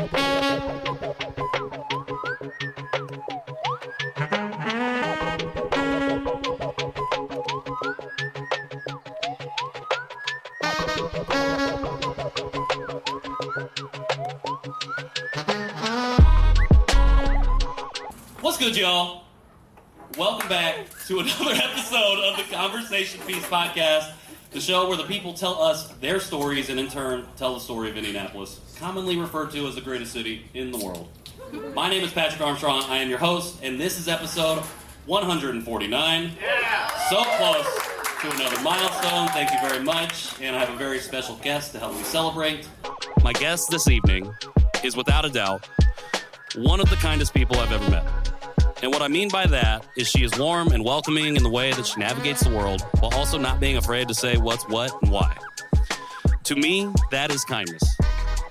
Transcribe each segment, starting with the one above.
What's good, y'all? Welcome back to another episode of the Conversation Piece Podcast, the show where the people tell us their stories and in turn tell the story of Indianapolis, commonly referred to as the greatest city in the world. My name is Patrick Armstrong. I am your host, and this is episode 149. Yeah! So close to another milestone. Thank you very much. And I have a very special guest to help me celebrate. My guest this evening is, without a doubt, one of the kindest people I've ever met. And what I mean by that is she is warm and welcoming in the way that she navigates the world, while also not being afraid to say what's what and why. To me, that is kindness.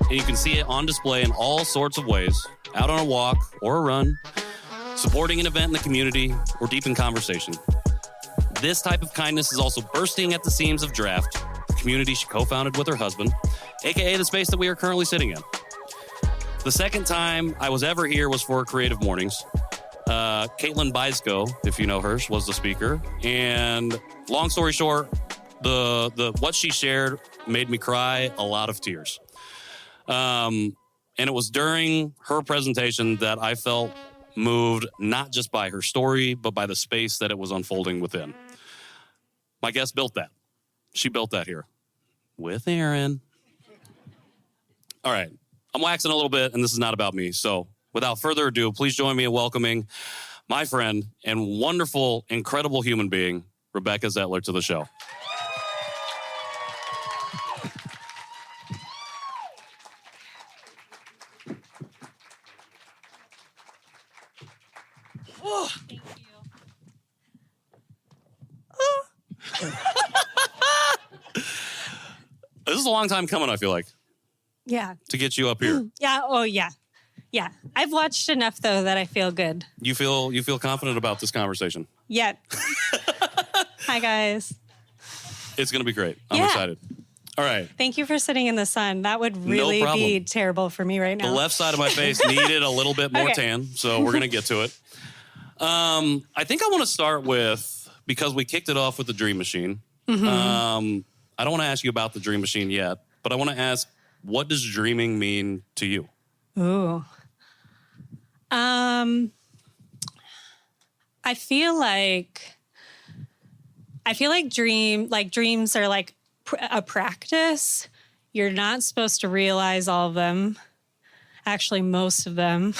And you can see it on display in all sorts of ways, out on a walk or a run, supporting an event in the community, or deep in conversation. This type of kindness is also bursting at the seams of Draft, the community she co-founded with her husband, aka the space that we are currently sitting in. The second time I was ever here was for Creative Mornings. Caitlin Beisco, if you know her, was the speaker. And long story short, the what she shared made me cry a lot of tears. And it was during her presentation that I felt moved, not just by her story, but by the space that it was unfolding within. My guest built that. She built that here with Aaron. All right. I'm waxing a little bit, and this is not about me. So without further ado, please join me in welcoming my friend and wonderful, incredible human being, Rebecca Zettler, to the show. Oh. Thank you. This is a long time coming, I feel like. Yeah. To get you up here. Yeah. Oh, yeah. Yeah. I've watched enough, though, that I feel good. You feel confident about this conversation? Yeah. Hi, guys. It's going to be great. I'm excited. All right. Thank you for sitting in the sun. That would really be terrible for me right now. The left side of my face needed a little bit more tan, so we're going to get to it. I think I want to start with, because we kicked it off with the Dream Machine. Mm-hmm. I don't want to ask you about the Dream Machine yet, but I want to ask, what does dreaming mean to you? Ooh. I feel like dreams are like a practice. You're not supposed to realize all of them. Actually, most of them.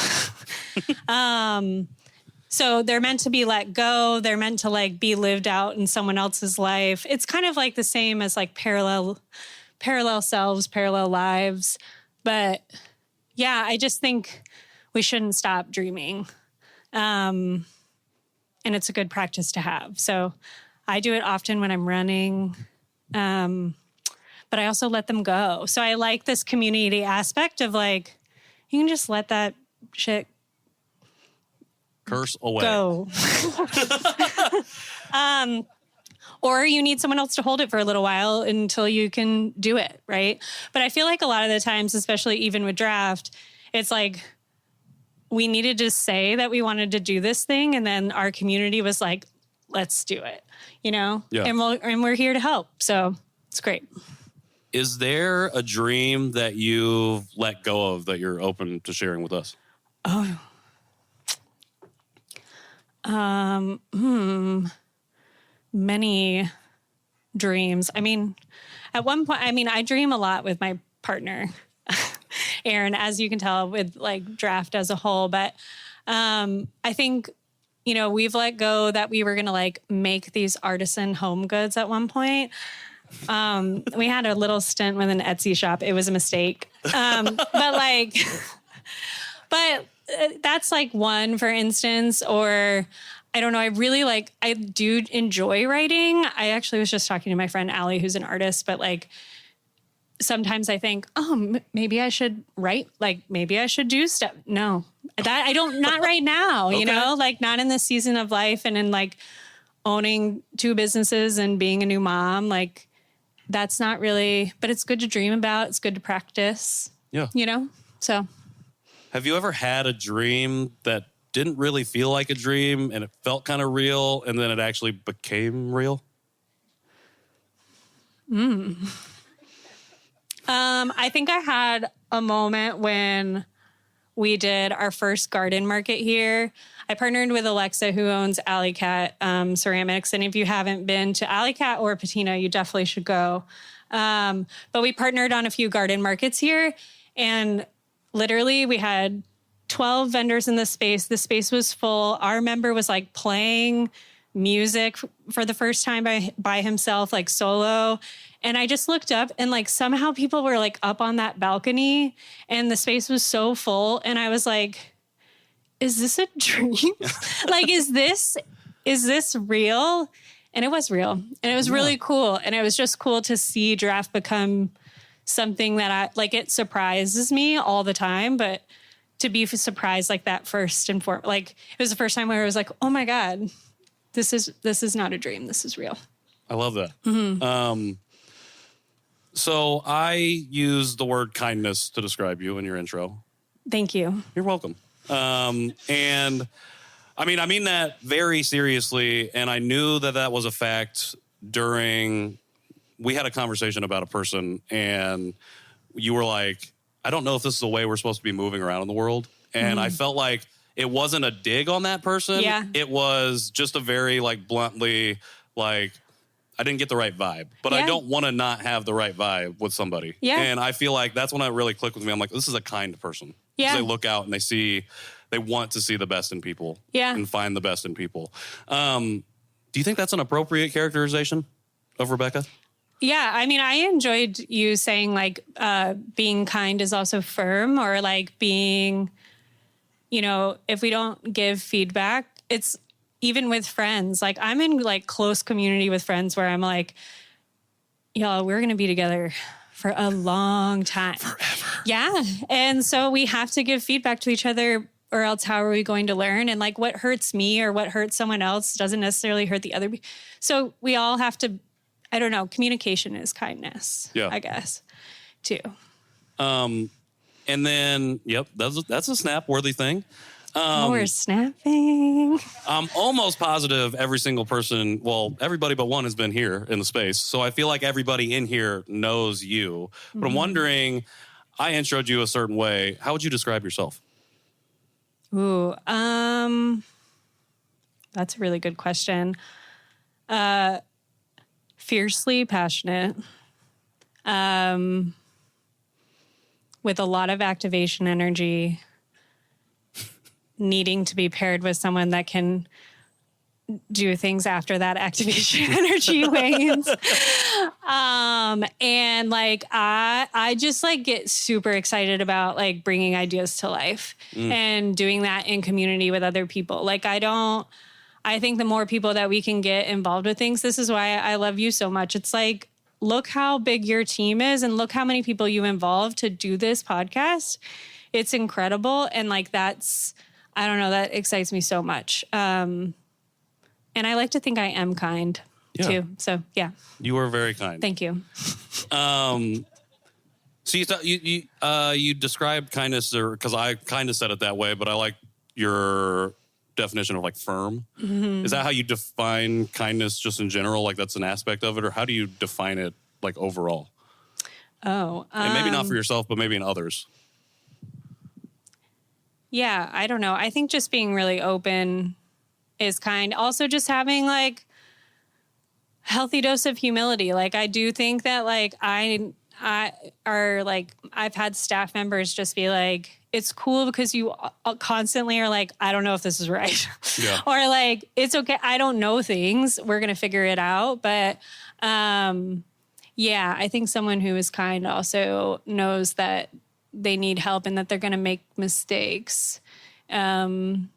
So they're meant to be let go. They're meant to like be lived out in someone else's life. It's kind of like the same as like parallel selves, parallel lives. But yeah, I just think we shouldn't stop dreaming. And it's a good practice to have. So I do it often when I'm running. But I also let them go. So I like this community aspect of like, you can just let that shit curse away. Go. Or you need someone else to hold it for a little while until you can do it, right? But I feel like a lot of the times, especially even with Draft, it's like we needed to say that we wanted to do this thing, and then our community was like, let's do it, you know? Yeah. And we're here to help, so it's great. Is there a dream that you've let go of that you're open to sharing with us? Oh. Many dreams. I mean, at one point, I dream a lot with my partner, Aaron, as you can tell with like Draft as a whole. But I think, you know, we've let go that we were going to like make these artisan home goods at one point. We had a little stint with an Etsy shop. It was a mistake. But that's like one, for instance, or I don't know. I do enjoy writing. I actually was just talking to my friend Allie, who's an artist, but like sometimes I think, maybe I should write, like maybe I should do stuff. No, that I don't, not right now, you know, like not in this season of life and in like owning 2 businesses and being a new mom. Like that's not really, but it's good to dream about. It's good to practice. Yeah. You know, so. Have you ever had a dream that didn't really feel like a dream and it felt kind of real and then it actually became real? I think I had a moment when we did our first garden market here. I partnered with Alexa, who owns Alley Cat Ceramics. And if you haven't been to Alley Cat or Patina, you definitely should go. But we partnered on a few garden markets here. And literally we had 12 vendors in the space. The space was full. Our member was like playing music for the first time by himself, like solo. And I just looked up and like somehow people were like up on that balcony and the space was so full. And I was like, is this a dream? Like, is this real? And it was real. And it was really cool. And it was just cool to see Giraffe become something that it surprises me all the time, but to be surprised like that first and foremost, like it was the first time where I was like, oh my God, this is not a dream. This is real. I love that. Mm-hmm. So I use the word kindness to describe you in your intro. Thank you. You're welcome. And I mean that very seriously. And I knew that was a fact we had a conversation about a person and you were like, I don't know if this is the way we're supposed to be moving around in the world. And I felt like it wasn't a dig on that person. Yeah. It was just a very like bluntly, like, I didn't get the right vibe, but I don't want to not have the right vibe with somebody. Yeah. And I feel like that's when it really clicked with me. I'm like, this is a kind person. Yeah. They look out and they want to see the best in people. Yeah. And find the best in people. Do you think that's an appropriate characterization of Rebecca? Yeah. I mean, I enjoyed you saying like being kind is also firm, or like being, if we don't give feedback, it's even with friends. Like I'm in like close community with friends where I'm like, y'all, we're going to be together for a long time. Forever. Yeah. And so we have to give feedback to each other, or else how are we going to learn? And like what hurts me or what hurts someone else doesn't necessarily hurt the other. So we all have to, I don't know, communication is kindness, I guess, too. And then, that's a snap-worthy thing. We're snapping. I'm almost positive every single person, well, everybody but one has been here in the space. So I feel like everybody in here knows you. But I'm wondering, I introed you a certain way. How would you describe yourself? Ooh, that's a really good question. Fiercely passionate, with a lot of activation energy, needing to be paired with someone that can do things after that activation energy wanes. And like, I just like get super excited about like bringing ideas to life and doing that in community with other people. Like, I think the more people that we can get involved with things, this is why I love you so much. It's like, look how big your team is and look how many people you involve to do this podcast. It's incredible. And like, I don't know, that excites me so much. And I like to think I am kind too. So yeah. You are very kind. Thank you. So you described kindness, because I kind of said it that way, but I like your definition of like firm. Mm-hmm. Is that how you define kindness just in general? Like that's an aspect of it, or how do you define it like overall? Oh, and maybe not for yourself, but maybe in others. Yeah, I don't know. I think just being really open is kind. Also just having like healthy dose of humility. Like I do think that like I've had staff members just be like, it's cool because you constantly are like, I don't know if this is right. Yeah. Or like, it's okay. I don't know things. We're going to figure it out. But yeah, I think someone who is kind also knows that they need help and that they're going to make mistakes. And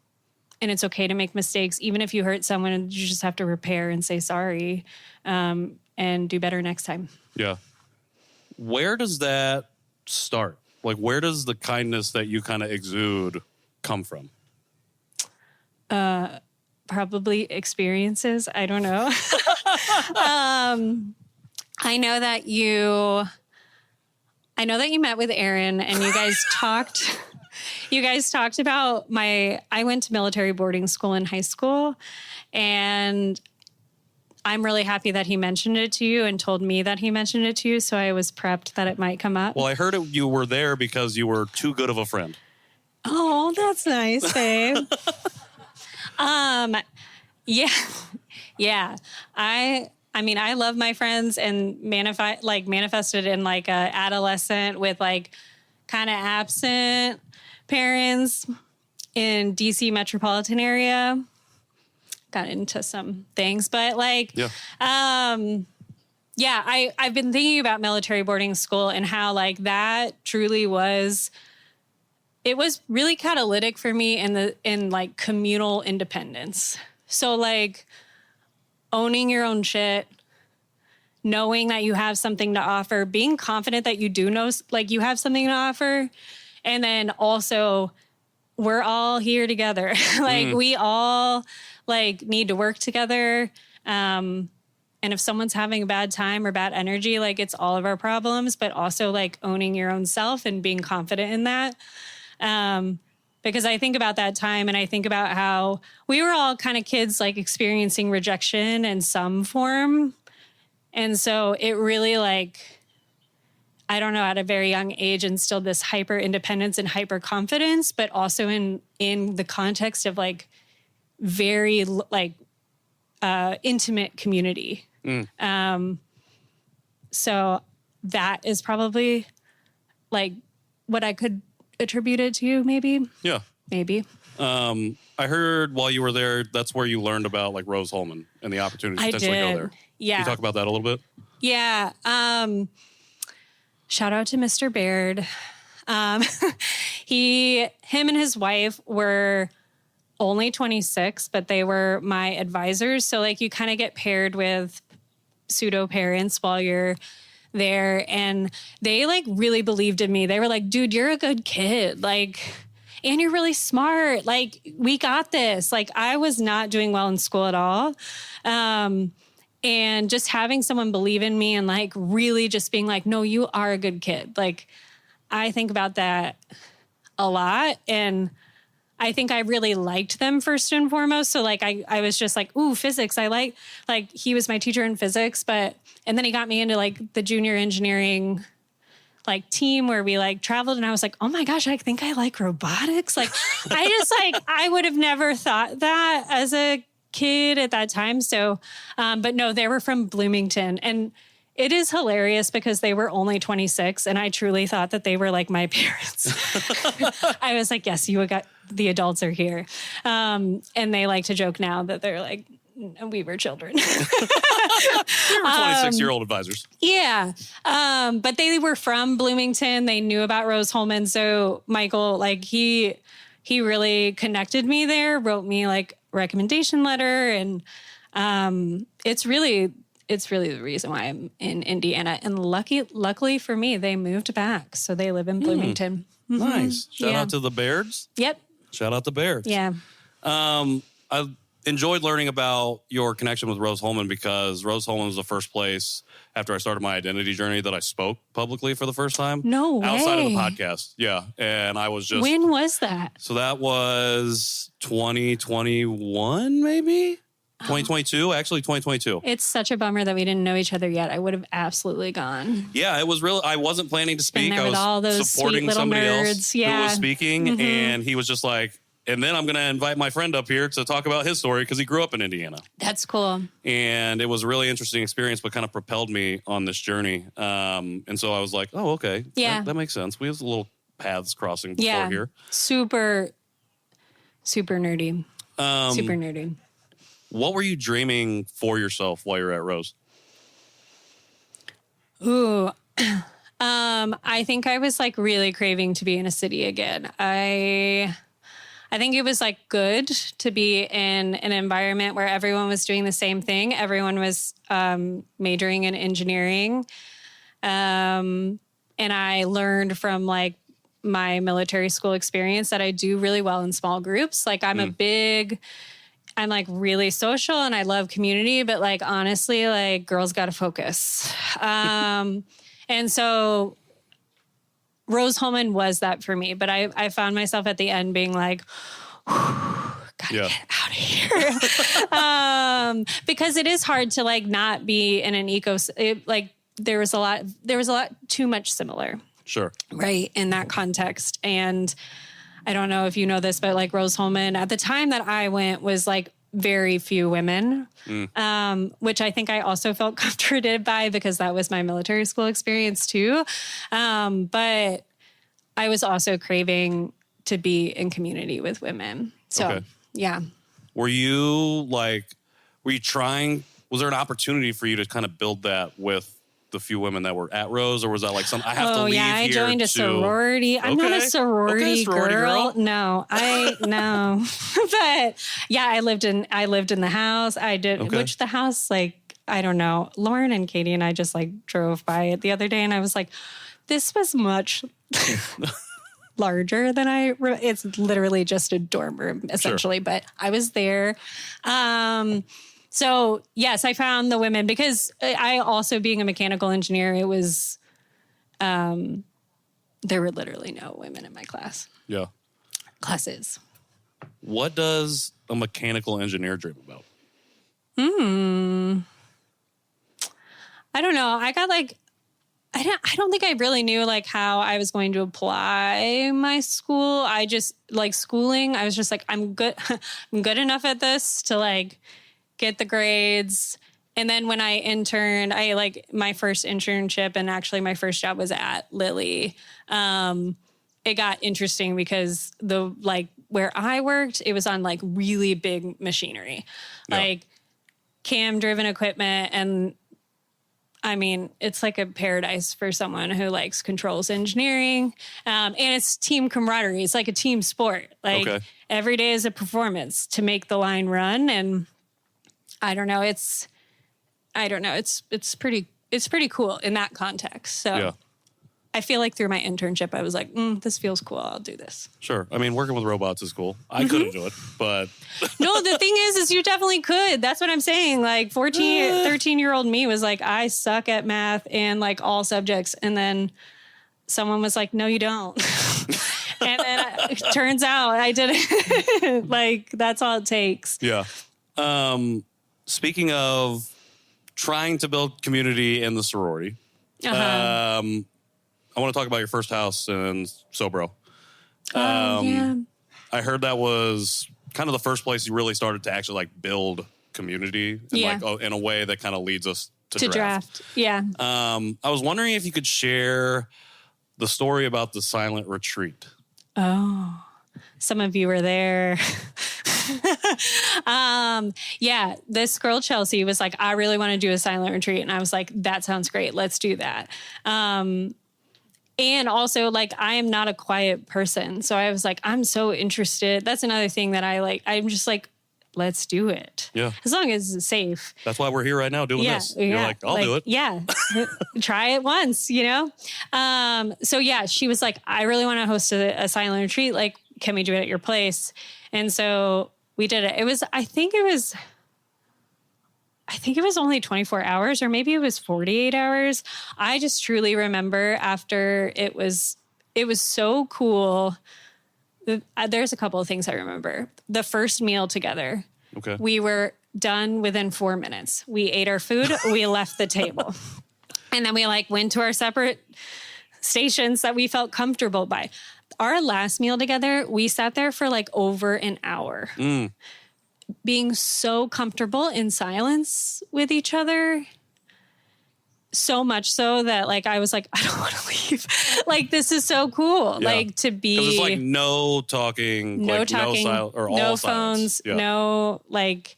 it's okay to make mistakes. Even if you hurt someone, you just have to repair and say sorry and do better next time. Yeah. Where does that start? Like, where does the kindness that you kind of exude come from? Probably experiences. I don't know. I know that you met with Aaron and you guys talked You guys talked about I went to military boarding school in high school, and I'm really happy that he mentioned it to you and told me that he mentioned it to you. So I was prepped that it might come up. Well, I heard you were there because you were too good of a friend. Oh, that's nice, babe. Yeah. Yeah. I mean, I love my friends and manifested in like a adolescent with like kind of absent parents in DC metropolitan area. Got into some things, but like, I've been thinking about military boarding school and how like that truly was, it was really catalytic for me in like communal independence. So like owning your own shit, knowing that you have something to offer, being confident that you do know, like you have something to offer. And then also we're all here together. Like we all like need to work together. And if someone's having a bad time or bad energy, like it's all of our problems, but also like owning your own self and being confident in that. Because I think about that time and I think about how we were all kind of kids like experiencing rejection in some form. And so it really like, I don't know, at a very young age instilled this hyper independence and hyper confidence, but also in the context of like very like intimate community. So that is probably like what I could attribute it to, maybe. Yeah. Maybe. I heard while you were there, that's where you learned about like Rose-Hulman and the opportunity to potentially go there. Yeah. Can you talk about that a little bit? Yeah. Shout out to Mr. Baird. Him and his wife were only 26, but they were my advisors. So like you kind of get paired with pseudo parents while you're there, and they like really believed in me. They were like, dude, you're a good kid. Like, and you're really smart. Like, we got this. Like, I was not doing well in school at all. And just having someone believe in me and like really just being like, no, you are a good kid. Like, I think about that a lot. And I think I really liked them first and foremost. So like, I was just like, ooh, physics. I like he was my teacher in physics, and then he got me into like the junior engineering like team where we like traveled, and I was like, oh my gosh, I think I like robotics. Like I would have never thought that as a kid at that time. So, but no, they were from Bloomington, and it is hilarious because they were only 26 and I truly thought that they were like my parents. I was like, yes, the adults are here. And they like to joke now that they're like, we were children. They were 26-year-old advisors. Yeah. But they were from Bloomington. They knew about Rose-Hulman. So Michael, like he really connected me there, wrote me like recommendation letter. And it's really the reason why I'm in Indiana. And luckily for me, they moved back. So they live in Bloomington. Nice. Shout out to the Bairds. Yep. Shout out to Bairds. Yeah. I enjoyed learning about your connection with Rose-Hulman because Rose-Hulman was the first place after I started my identity journey that I spoke publicly for the first time. No way. Outside of the podcast. Yeah. And I was just... When was that? So that was 2021, maybe? 2022? Actually, 2022. It's such a bummer that we didn't know each other yet. I would have absolutely gone. Yeah, it was really... I wasn't planning to speak. Been there with all those supporting sweet little somebody nerds. else Yeah. who was speaking. And he was just like... And then I'm going to invite my friend up here to talk about his story because he grew up in Indiana. That's cool. And it was a really interesting experience, but kind of propelled me on this journey. And so I was like, oh, okay. Yeah. That makes sense. We have little paths crossing before here. Super nerdy. Super nerdy. What were you dreaming for yourself while you were at Rose? Ooh. I think I was like really craving to be in a city again. I think it was like good to be in an environment where everyone was doing the same thing. Everyone was majoring in engineering. And I learned from like my military school experience that I do really well in small groups. Like I'm like really social and I love community, but like honestly, like girls got to focus. And so Rose-Hulman was that for me, but I found myself at the end being like, gotta get out of here. Because it is hard to like not be in an like there was a lot too much similar. Sure. Right. In that context. And I don't know if you know this, but like Rose-Hulman at the time that I went was like very few women, which I think I also felt comforted by because that was my military school experience too. But I was also craving to be in community with women. So, yeah. Were you trying, was there an opportunity for you to kind of build that with the few women that were at Rose, or was that like I have to leave here? I joined a sorority. I'm not a sorority girl. No, no. But yeah, I lived in the house. I did, which the house, like, I don't know. Lauren and Katie and I just like drove by it the other day and I was like, this was much larger than it's literally just a dorm room essentially, but I was there. So yes, I found the women because I also being a mechanical engineer, it was, there were literally no women in my classes. What does a mechanical engineer dream about? I don't know. I got like, I don't think I really knew like how I was going to apply my school. I just like schooling. I was just like, I'm good. I'm good enough at this to like get the grades. And then when I interned, I like my first internship and actually my first job was at Lilly. It got interesting because where I worked, it was on like really big machinery, like cam driven equipment. And I mean, it's like a paradise for someone who likes controls engineering. And it's team camaraderie. It's like a team sport. Like every day is a performance to make the line run. And I don't know. It's pretty cool in that context. So I feel like through my internship, I was like, this feels cool. I'll do this. Sure. I mean, working with robots is cool. I couldn't do it, but. No, the thing is you definitely could. That's what I'm saying. Like 13-year-old me was like, I suck at math and like all subjects. And then someone was like, no, you don't. And then it turns out I did it. Like, that's all it takes. Yeah. Speaking of trying to build community in the sorority, I want to talk about your first house in Sobro. I heard that was kind of the first place you really started to actually like build community and in a way that kind of leads us to draft. Yeah. I was wondering if you could share the story about the silent retreat. Oh, some of you were there. This girl, Chelsea, was like, I really want to do a silent retreat. And I was like, that sounds great. Let's do that. And also like, I am not a quiet person. So I was like, I'm so interested. That's another thing that I like. I'm just like, let's do it. Yeah. As long as it's safe. That's why we're here right now doing this. You're like, I'll do it. Yeah. Try it once, you know? So yeah, she was like, I really want to host a silent retreat. Like, can we do it at your place? And so we did it. I think it was only 24 hours or maybe it was 48 hours. I just truly remember after it was so cool. There's a couple of things I remember. The first meal together. Okay. We were done within 4 minutes. We ate our food. We left the table. And then we like went to our separate stations that we felt comfortable by. Our last meal together, we sat there for like over an hour. Being so comfortable in silence with each other. So much so that like, I was like, I don't want to leave. Like, this is so cool. Yeah. Like to be. Because it's like no talking, no phones, no, like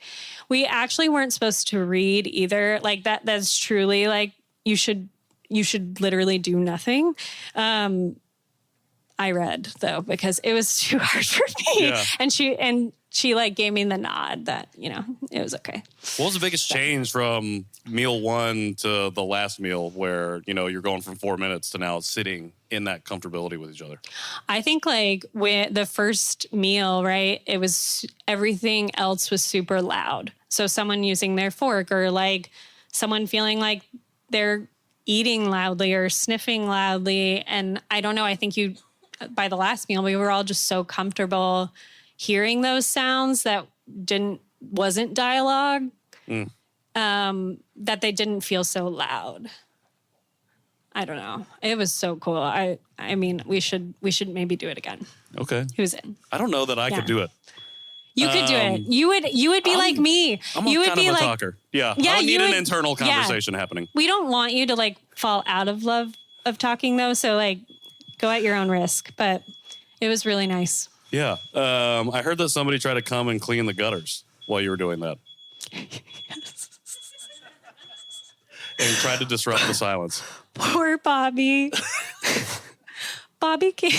we actually weren't supposed to read either. Like that's truly like, you should literally do nothing. I read though, because it was too hard for me. Yeah. And she like gave me the nod that, you know, it was okay. What was the biggest change from meal one to the last meal where, you know, you're going from 4 minutes to now sitting in that comfortability with each other? I think like with the first meal, right, it was everything else was super loud. So someone using their fork or like someone feeling like they're eating loudly or sniffing loudly. And I don't know, I think by the last meal, we were all just so comfortable hearing those sounds that wasn't dialogue, that they didn't feel so loud. I don't know. It was so cool. I mean, we should maybe do it again. Okay. Who's in? I don't know that I could do it. You could do it. You would be like me. You would be like a talker. Yeah. I need an internal conversation happening. We don't want you to like fall out of love of talking though. So like go at your own risk, but it was really nice. Yeah. I heard that somebody tried to come and clean the gutters while you were doing that. Yes. And tried to disrupt the silence. Poor Bobby. Bobby came.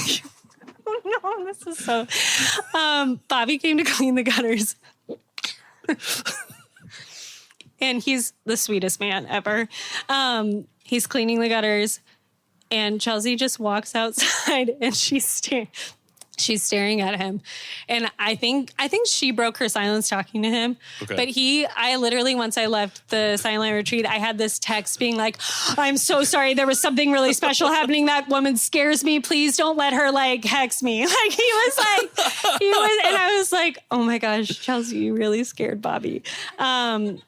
Oh no, this is so. Bobby came to clean the gutters. And he's the sweetest man ever. He's cleaning the gutters. And Chelsea just walks outside and she's staring at him. And I think she broke her silence talking to him. Okay. But I literally, once I left the silent retreat, I had this text being like, I'm so sorry. There was something really special happening. That woman scares me. Please don't let her like hex me. Like he was, and I was like, oh my gosh, Chelsea, you really scared Bobby. And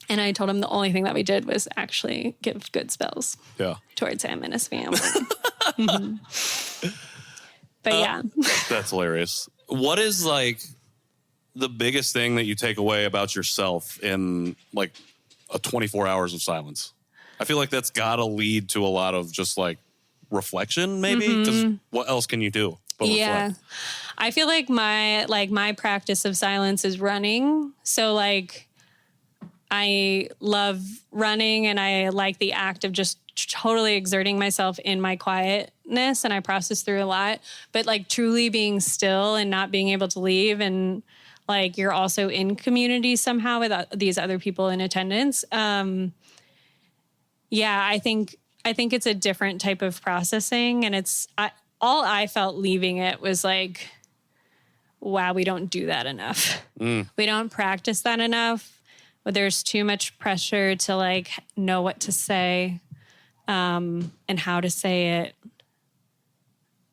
I told him the only thing that we did was actually give good spells towards him and his family. Mm-hmm. But yeah. That's hilarious. What is like the biggest thing that you take away about yourself in like a 24 hours of silence? I feel like that's got to lead to a lot of just like reflection maybe, because what else can you do but reflect? I feel like my practice of silence is running. So like I love running and I like the act of just totally exerting myself in my quietness, and I process through a lot, but like truly being still and not being able to leave, and like you're also in community somehow with these other people in attendance. I think it's a different type of processing, and all I felt leaving it was like, wow, we don't do that enough. We don't practice that enough. But there's too much pressure to like know what to say, and how to say it.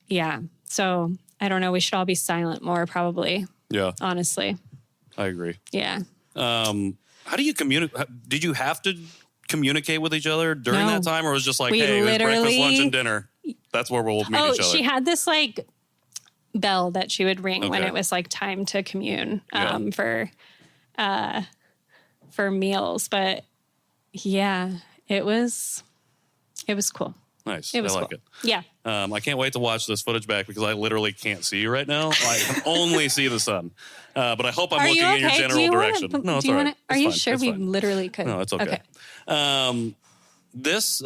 Yeah. So I don't know. We should all be silent more, probably. Yeah. Honestly. I agree. Yeah. How do you communicate? Did you have to communicate with each other during that time, or was it just like, hey, it was breakfast, lunch, and dinner? That's where we'll meet each other. She had this like bell that she would ring when it was like time to commune for meals. But yeah, it was cool. Nice. It was I like cool. it. Yeah. I can't wait to watch this footage back because I literally can't see you right now. I can only see the sun. But I hope I'm looking in your general direction. No, it's all right. Are you sure we literally could? No, it's okay. This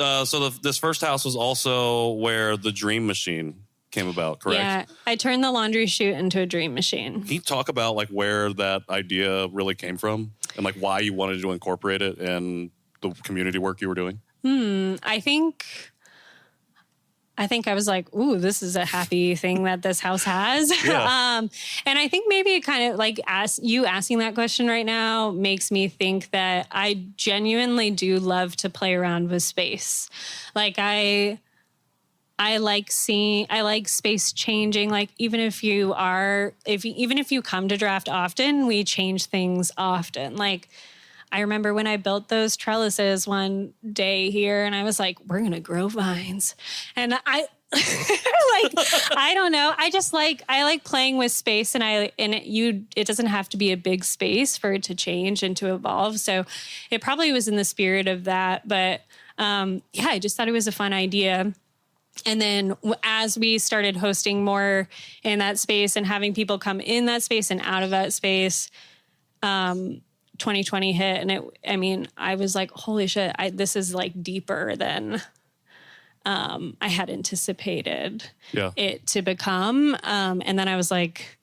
first house was also where the dream machine came about, correct? Yeah. I turned the laundry chute into a dream machine. Can you talk about like where that idea really came from and like why you wanted to incorporate it in the community work you were doing? I think I was like, ooh, this is a happy thing that this house has. Yeah. And I think maybe it kind of like asking that question right now makes me think that I genuinely do love to play around with space. Like I like space changing. Like even if you come to draft often, we change things often. Like I remember when I built those trellises one day here and I was like, we're going to grow vines. And I don't know. I like playing with space, and it doesn't have to be a big space for it to change and to evolve. So it probably was in the spirit of that. But I just thought it was a fun idea. And then as we started hosting more in that space and having people come in that space and out of that space, 2020 hit, and I was like, holy shit, this is like deeper than I had anticipated it to become. And then I was like,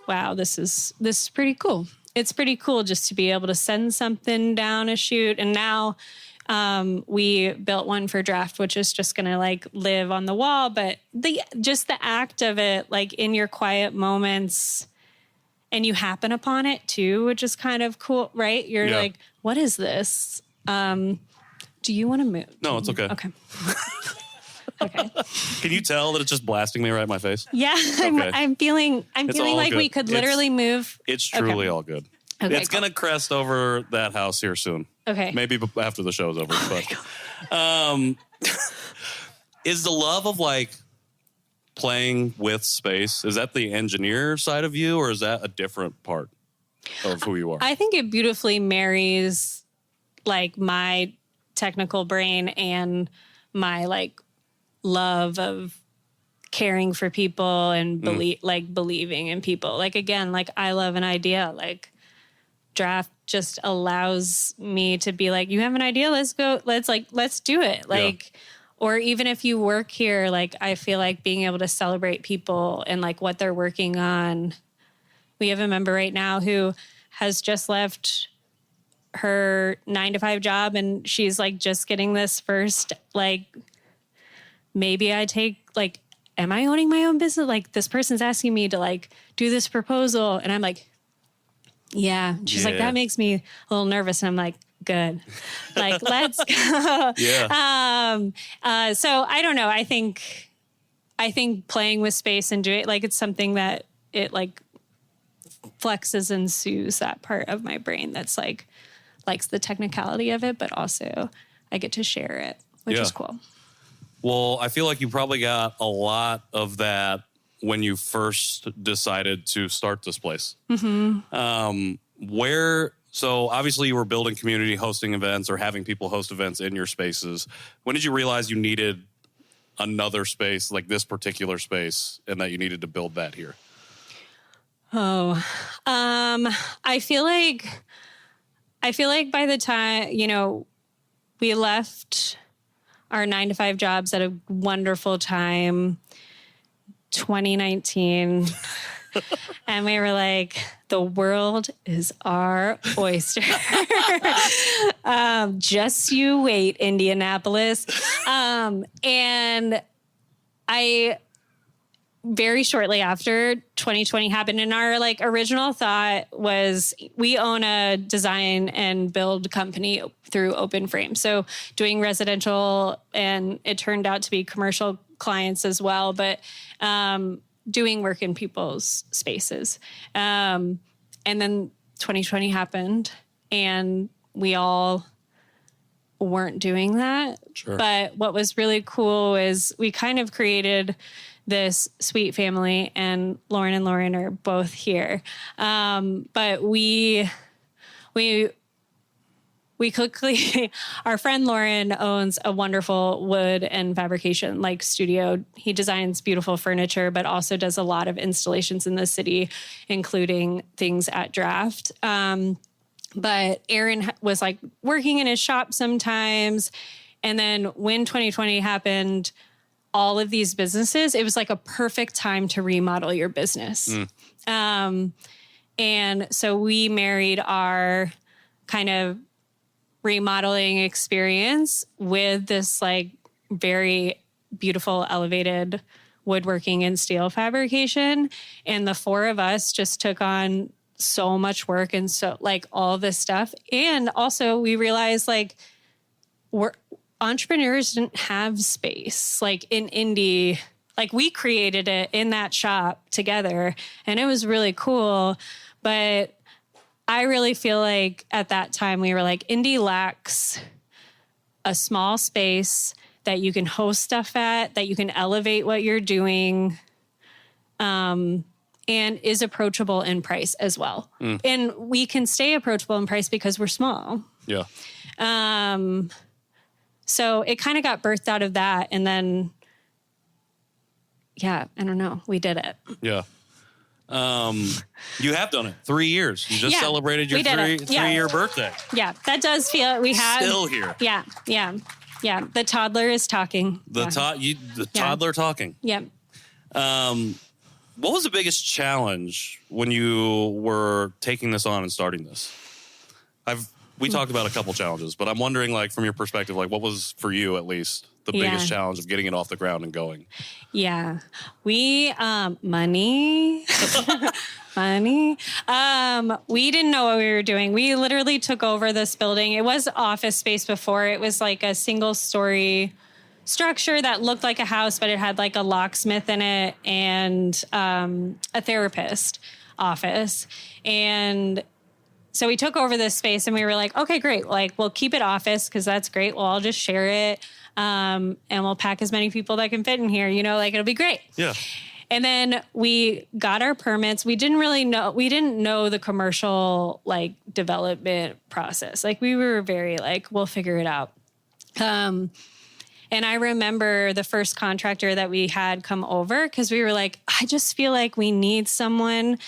wow, this is pretty cool. It's pretty cool just to be able to send something down a chute. And now we built one for draft, which is just going to like live on the wall. But the act of it, like in your quiet moments, and you happen upon it too, which is kind of cool, right? You're like, what is this? Do you want to move? No, it's okay. Okay. Okay. Can you tell that it's just blasting me right in my face? Yeah, Okay. I'm feeling all like we good. could literally move. It's truly Okay. all good. Okay, It's going to crest over that house here soon. Okay. Maybe after the show's over. Is the love of like playing with space, is that the engineer side of you, or is that a different part of who you are? I think it beautifully marries like my technical brain and my like love of caring for people and believing in people. Like, again, like I love an idea. Like draft just allows me to be like, you have an idea, let's go, let's do it. Like, or even if you work here, like I feel like being able to celebrate people and like what they're working on. We have a member right now who has just left her 9-to-5 job, and she's like just getting this first, like, maybe I take, like, am I owning my own business? Like, this person's asking me to like do this proposal. And I'm like, yeah. She's like, that makes me a little nervous. And I'm like, good. Like, let's go. Yeah. So I don't know. I think playing with space and doing it, like, it's something that it like flexes and soothes that part of my brain that's like likes the technicality of it, but also I get to share it, which is cool. Well, I feel like you probably got a lot of that when you first decided to start this place. Mm-hmm. So obviously you were building community, hosting events, or having people host events in your spaces. When did you realize you needed another space, like this particular space, and that you needed to build that here? I feel like by the time, we left our 9-to-5 jobs at a wonderful time, 2019. And we were like, the world is our oyster. Just you wait, Indianapolis. And I very shortly after 2020 happened, and our like original thought was we own a design and build company through Open Frame. So doing residential, and it turned out to be commercial clients as well, but doing work in people's spaces. And then 2020 happened, and we all weren't doing that. Sure. But what was really cool is we kind of created this sweet family, and Lauren are both here. But we quickly, our friend Lauren owns a wonderful wood and fabrication like studio. He designs beautiful furniture, but also does a lot of installations in the city, including things at Draft. But Aaron was like working in his shop sometimes. And then when 2020 happened, all of these businesses, it was like a perfect time to remodel your business. And so we married our kind of remodeling experience with this like very beautiful elevated woodworking and steel fabrication. And the four of us just took on so much work and so like all this stuff. And also we realized like entrepreneurs didn't have space like in Indy. Like we created it in that shop together, and it was really cool. But I really feel like at that time we were like, Indy lacks a small space that you can host stuff at, that you can elevate what you're doing, and is approachable in price as well. And we can stay approachable in price because we're small. Yeah. So it kind of got birthed out of that. And then, I don't know. We did it. Yeah. You have done it 3 years. You just celebrated your three-year birthday. Yeah, that does feel we have Still here. Yeah. The toddler is talking. Toddler talking. Yeah. What was the biggest challenge when you were taking this on and starting this? We talked about a couple challenges, but I'm wondering, like, from your perspective, like, what was for you at least the biggest challenge of getting it off the ground and going? Yeah. We, money. Money. We didn't know what we were doing. We literally took over this building. It was office space before. It was like a single story structure that looked like a house, but it had like a locksmith in it and a therapist office. And so we took over this space and we were like, okay, great. Like, we'll keep it office because that's great. We'll all just share it. And we'll pack as many people that can fit in here, like it'll be great. Yeah. And then we got our permits. We didn't know the commercial like development process. Like we were very like, we'll figure it out. And I remember the first contractor that we had come over because we were like, I just feel like we need someone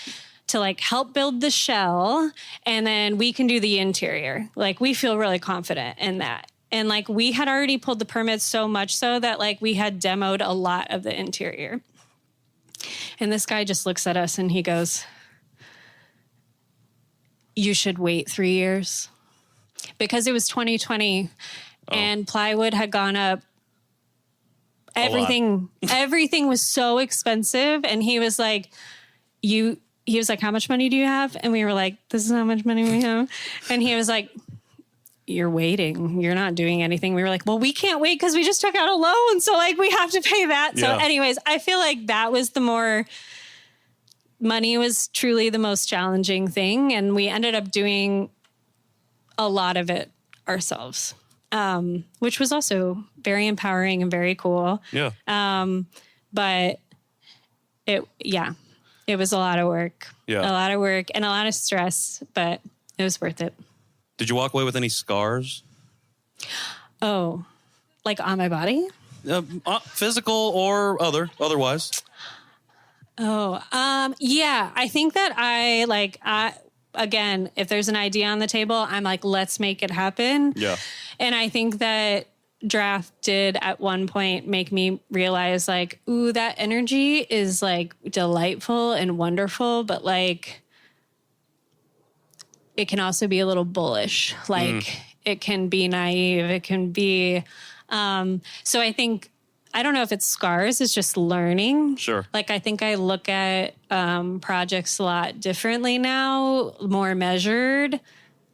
to like help build the shell and then we can do the interior. Like we feel really confident in that. And like we had already pulled the permits so much so that like we had demoed a lot of the interior. And this guy just looks at us and he goes, you should wait 3 years. Because it was 2020 and plywood had gone up. Everything was so expensive. And he was like, how much money do you have? And we were like, this is how much money we have. And he was like, you're waiting. You're not doing anything. We were like, well, we can't wait because we just took out a loan. So like we have to pay that. So anyways, I feel like that was money was truly the most challenging thing. And we ended up doing a lot of it ourselves, which was also very empowering and very cool. Yeah. But it was a lot of work. Yeah. A lot of work and a lot of stress, but it was worth it. Did you walk away with any scars? Oh, like on my body? Physical or otherwise? Oh, yeah. I think that again, if there's an idea on the table, I'm like, let's make it happen. Yeah. And I think that draft did at one point make me realize like, ooh, that energy is like delightful and wonderful, but like, it can also be a little bullish. Like it can be naive. It can be, so I think, I don't know if it's scars, it's just learning. Sure. Like I think I look at projects a lot differently now, more measured.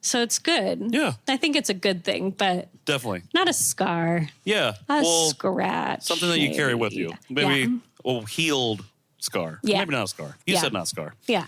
So it's good. Yeah. I think it's a good thing, but definitely not a scar. Yeah. A scratch. Something that you carry with you. Maybe a healed scar. Yeah. Maybe not a scar. You said not scar. Yeah.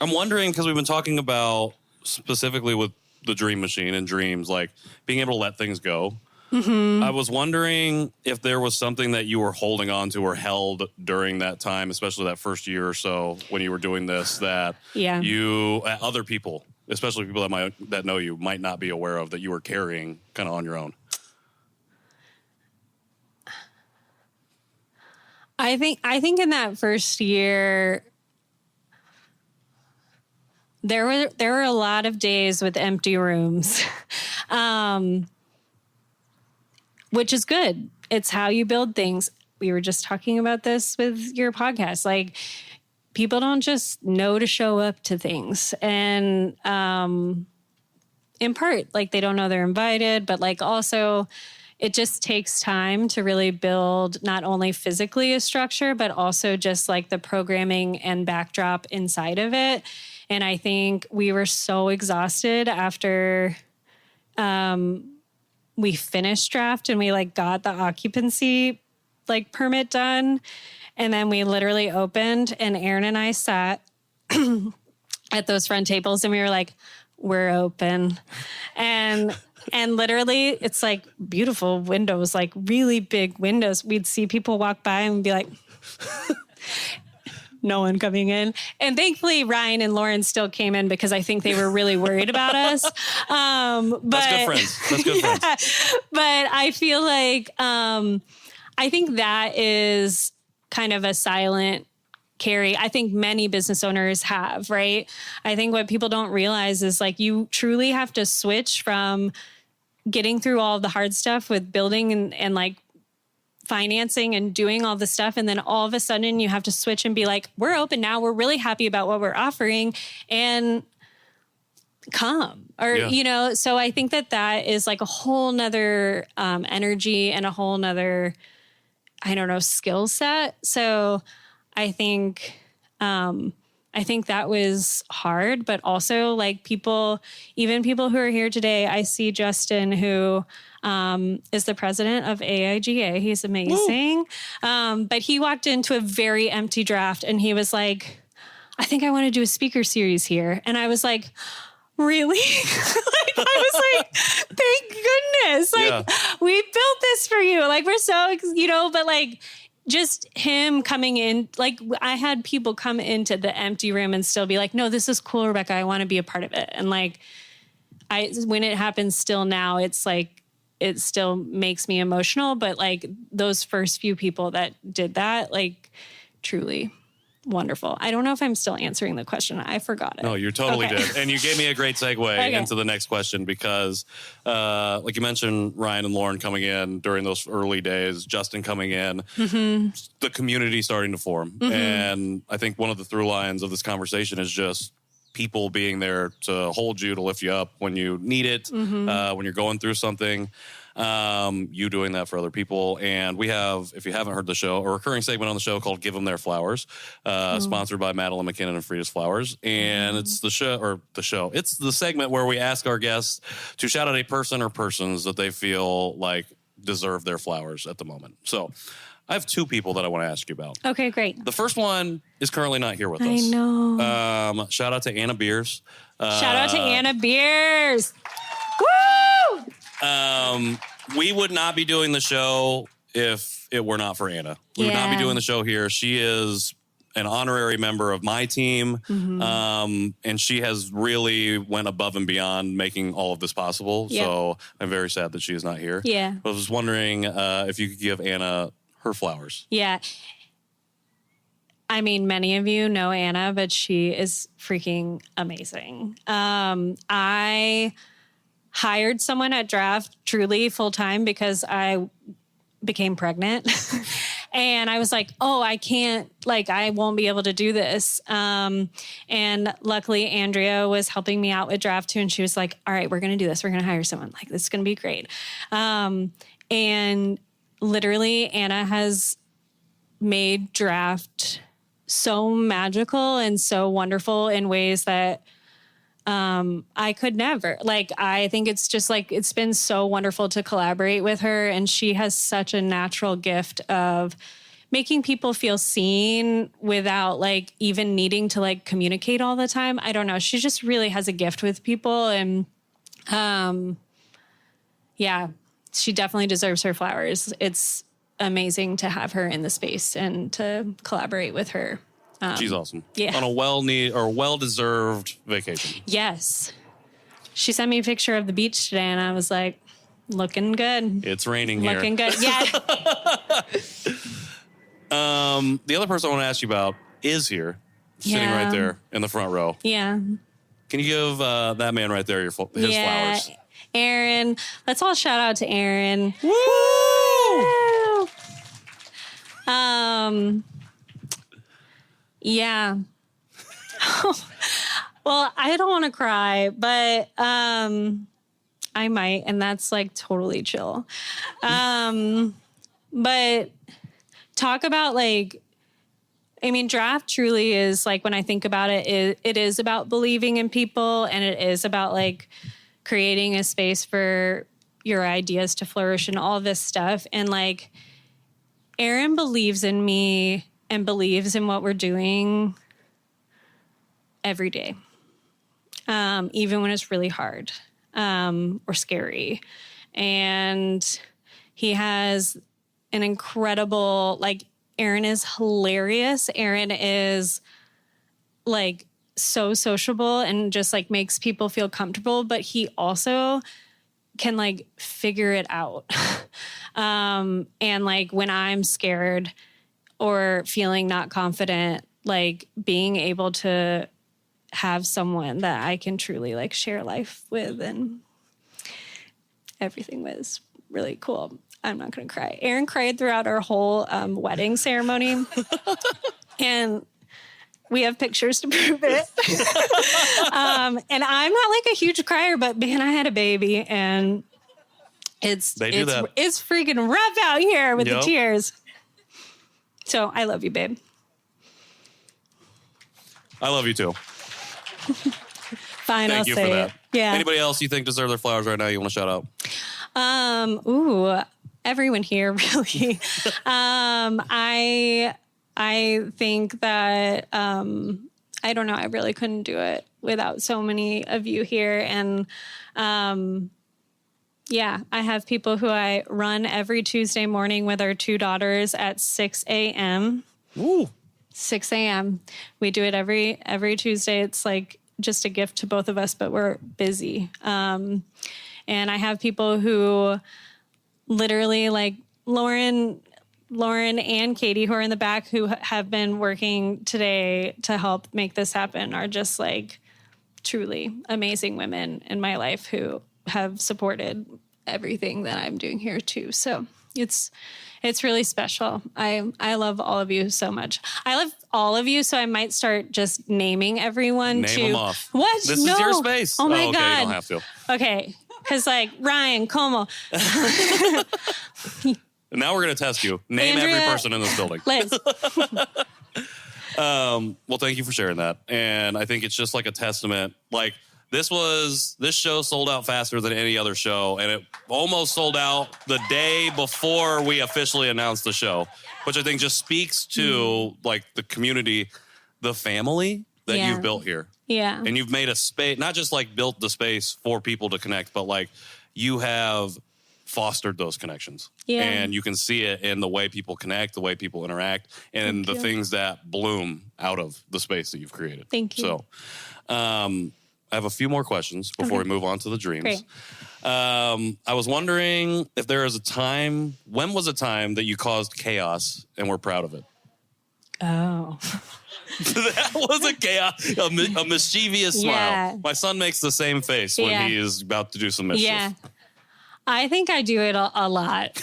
I'm wondering, because we've been talking about specifically with the dream machine and dreams, like being able to let things go. Mm-hmm. I was wondering if there was something that you were holding on to or held during that time, especially that first year or so when you were doing this, that other people, especially people that know you, might not be aware of, that you were carrying kind of on your own. I think in that first year, there were a lot of days with empty rooms, which is good. It's how you build things. We were just talking about this with your podcast. Like, people don't just know to show up to things. And in part, like, they don't know they're invited, but like also it just takes time to really build not only physically a structure, but also just like the programming and backdrop inside of it. And I think we were so exhausted after we finished draft and we like got the occupancy like permit done. And then we literally opened and Aaron and I sat at those front tables and we were like, we're open. And literally it's like beautiful windows, like really big windows. We'd see people walk by and be like, no one coming in. And thankfully Ryan and Lauren still came in because I think they were really worried about us. But that's good friends. That's good friends. But I feel like, I think that is kind of a silent carry. I think many business owners have, right? I think what people don't realize is like, you truly have to switch from getting through all the hard stuff with building and like financing and doing all the stuff. And then all of a sudden you have to switch and be like, we're open now. We're really happy about what we're offering. And come or, Yeah. so I think that is like a whole nother energy and a whole nother, I don't know, skill set. So I think that was hard, but also like even people who are here today, I see Justin, who is the president of AIGA. He's amazing. But he walked into a very empty draft and he was like, I think I want to do a speaker series here. And I was like, really? I was like, thank goodness. Like, we built this for you. Like, we're so, but like, just him coming in, like I had people come into the empty room and still be like, no, this is cool, Rebecca. I want to be a part of it. And like, when it happens still now, it's like, it still makes me emotional. But like those first few people that did that, like truly wonderful. I don't know if I'm still answering the question. I forgot it. No, you totally did. And you gave me a great segue into the next question because, like you mentioned, Ryan and Lauren coming in during those early days, Justin coming in, the community starting to form. And I think one of the through lines of this conversation is just people being there to hold you, to lift you up when you need it, when you're going through something. You doing that for other people. And we have, if you haven't heard the show, a recurring segment on the show called Give Them Their Flowers, sponsored by Madeline McKinnon and Frida's Flowers. And it's it's the segment where we ask our guests to shout out a person or persons that they feel like deserve their flowers at the moment. So I have two people that I want to ask you about. Okay, great. The first one is currently not here with us. I know. Shout out to Anna Beers. Shout out to Anna Beers. Woo! We would not be doing the show if it were not for Anna. We would not be doing the show here. She is an honorary member of my team, and she has really went above and beyond making all of this possible. Yeah. So I'm very sad that she is not here. Yeah. I was wondering if you could give Anna her flowers. Yeah. I mean, many of you know Anna, but she is freaking amazing. I hired someone at Draft truly full time because I became pregnant. And I was like, oh, I can't, like, I won't be able to do this. And luckily, Andrea was helping me out with Draft too. And she was like, all right, we're going to do this. We're going to hire someone. Like, this is going to be great. And literally, Anna has made Draft so magical and so wonderful in ways that I could never. Like, I think it's just like, it's been so wonderful to collaborate with her. And she has such a natural gift of making people feel seen without like even needing to like communicate all the time. I don't know. She just really has a gift with people. And yeah, she definitely deserves her flowers. It's amazing to have her in the space and to collaborate with her. She's awesome. Yeah. On a well-deserved vacation. Yes. She sent me a picture of the beach today and I was like, looking good. It's raining here. Looking good. Yeah. The other person I want to ask you about is here, sitting right there in the front row. Yeah. Can you give that man right there his flowers? Aaron. Let's all shout out to Aaron. Woo! Yeah. Well, I don't want to cry, but I might, and that's like totally chill. But talk about like, I mean, Draft truly is like, when I think about it, it is about believing in people, and it is about like creating a space for your ideas to flourish and all this stuff. And like, Aaron believes in me and believes in what we're doing every day, even when it's really hard or scary. And he has an incredible, like, Aaron is hilarious. Aaron is like so sociable and just like makes people feel comfortable, but he also can like figure it out. And like when I'm scared or feeling not confident, like being able to have someone that I can truly like share life with, and everything was really cool. I'm not going to cry. Aaron cried throughout our whole wedding ceremony. And We have pictures to prove it. And I'm not like a huge crier, but man, I had a baby and it's freaking rough out here with the tears. So I love you, babe. I love you too. Fine, Thank I'll you say for that. it. Yeah. Anybody else you think deserve their flowers right now you want to shout out? Everyone here, really. I think that, I don't know, I really couldn't do it without so many of you here. And, yeah, I have people who I run every Tuesday morning with our 2 daughters at 6 a.m. Ooh. 6 a.m. We do it every Tuesday. It's like just a gift to both of us, but we're busy. And I have people who literally like Lauren and Katie, who are in the back, who have been working today to help make this happen, are just like truly amazing women in my life who have supported everything that I'm doing here too. So it's really special. I love all of you so much. I love all of you, so I might start just naming everon Name them off. What? This is your space. Oh my okay, God. You don't have to. Okay. Because like Ryan, Como. Now we're going to test you. Name Andrea, every person in this building. Liz. Well, thank you for sharing that. And I think it's just like a testament. Like this show sold out faster than any other show. And it almost sold out the day before we officially announced the show, which I think just speaks to like the community, the family that you've built here. Yeah. And you've made a space, not just like built the space for people to connect, but like you have fostered those connections. Yeah. And you can see it in the way people connect, the way people interact, and the things that bloom out of the space that you've created. Thank you. So I have a few more questions before we move on to the dreams. Great. I was wondering if there is a time, when was a time that you caused chaos and we're proud of it? Oh. That was a chaos, a mischievous smile. My son makes the same face when he is about to do some mischief. Yeah. I think I do it a lot.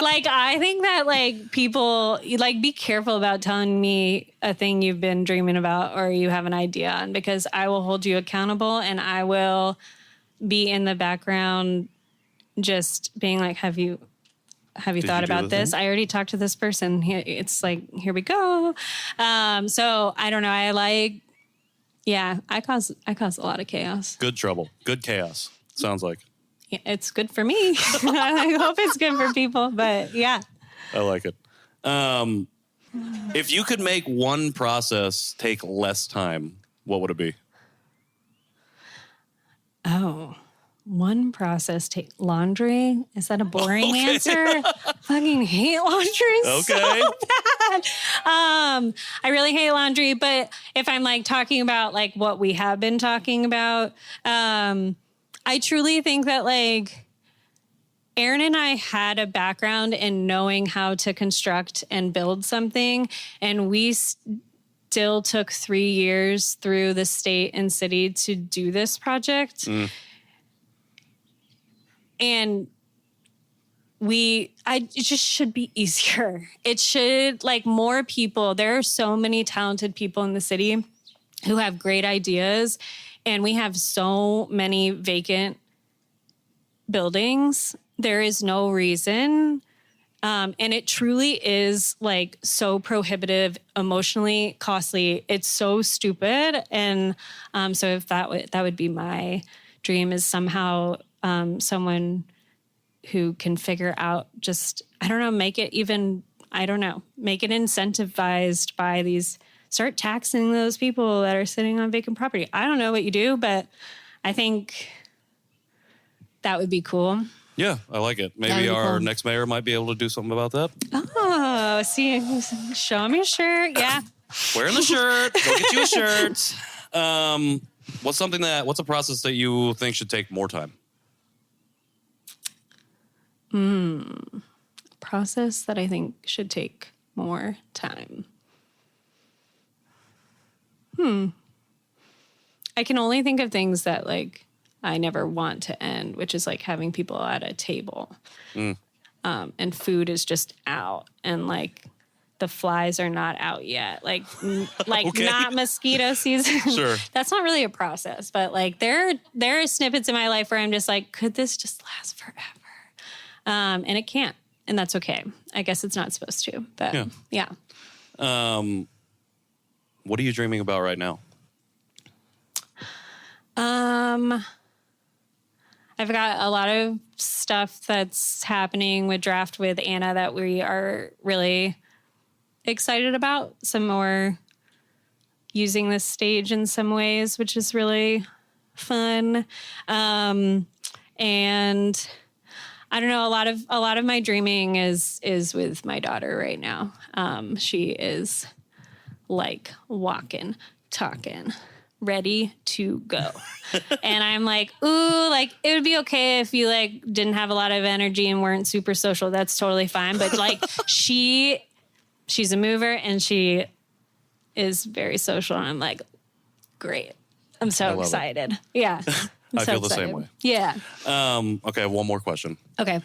Like, I think that, like, people, like, be careful about telling me a thing you've been dreaming about or you have an idea on, because I will hold you accountable and I will be in the background just being like, have you thought about this? I already talked to this person. It's like, here we go. So I don't know. I cause a lot of chaos. Good trouble. Good chaos. Sounds like. It's good for me. I hope it's good for people, but yeah. I like it. If you could make one process take less time, what would it be? Oh, one process take laundry. Is that a boring answer? Fucking hate laundry so bad. I really hate laundry, but if I'm like talking about like what we have been talking about, I truly think that like Aaron and I had a background in knowing how to construct and build something, and we still took 3 years through the state and city to do this project. And it just should be easier. It should, like, more people. There are so many talented people in the city who have great ideas, and we have so many vacant buildings. There is no reason. And it truly is like so prohibitive, emotionally costly. It's so stupid. And so if that would be my dream, is somehow someone who can figure out just, make it incentivized by these, start taxing those people that are sitting on vacant property. I don't know what you do, but I think that would be cool. Yeah, I like it. Maybe our next mayor might be able to do something about that. Oh, see, show him your shirt. Yeah. Wearing the shirt. Go get you a shirt. What's a process that you think should take more time? Process that I think should take more time. I can only think of things that like I never want to end, which is like having people at a table. And food is just out. And like the flies are not out yet. Like Okay. not mosquito season. Sure. That's not really a process, but like there are snippets in my life where I'm just like, could this just last forever? And it can't, and that's okay. I guess it's not supposed to, but yeah. What are you dreaming about right now? I've got a lot of stuff that's happening with Draft with Anna that we are really excited about. Some more using this stage in some ways, which is really fun. And I don't know, a lot of my dreaming is with my daughter right now. She is like walking, talking, ready to go. And I'm like, ooh, like it would be okay if you like didn't have a lot of energy and weren't super social. That's totally fine. But like she's a mover and she is very social. And I'm like, great. I'm so excited. Yeah. I feel the same way. Yeah. Okay, one more question. Okay.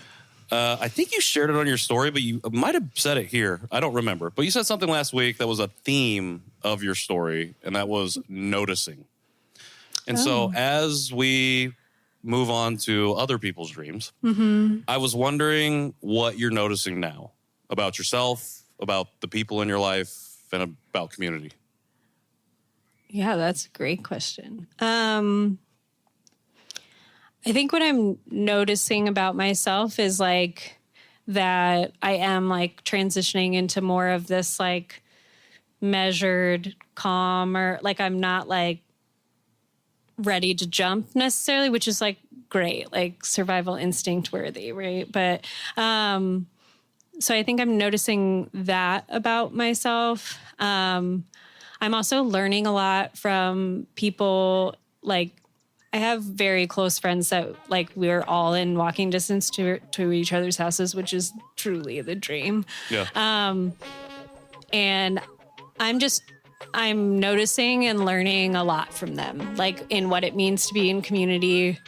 I think you shared it on your story, but you might have said it here. I don't remember. But you said something last week that was a theme of your story, and that was noticing. And so as we move on to other people's dreams, I was wondering what you're noticing now about yourself, about the people in your life, and about community. Yeah, that's a great question. I think what I'm noticing about myself is like that I am like transitioning into more of this like measured, calm, or like I'm not like ready to jump necessarily, which is like great, like survival instinct worthy, right? But so I think I'm noticing that about myself. I'm also learning a lot from people. Like I have very close friends that like we're all in walking distance to each other's houses, which is truly the dream. Yeah. And I'm noticing and learning a lot from them, like in what it means to be in community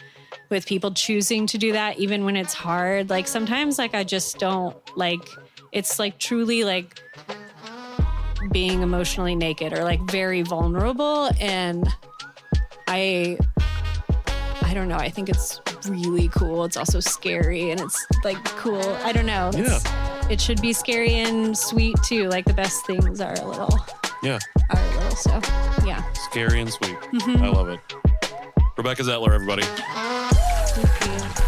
with people choosing to do that, even when it's hard. Like sometimes like I just don't like, it's like truly like being emotionally naked or like very vulnerable. And I don't know. I think it's really cool. It's also scary and it's like cool. I don't know. It should be scary and sweet too. Like the best things are a little. So yeah. Scary and sweet. I love it. Rebecca Zettler, everybody. Thank you.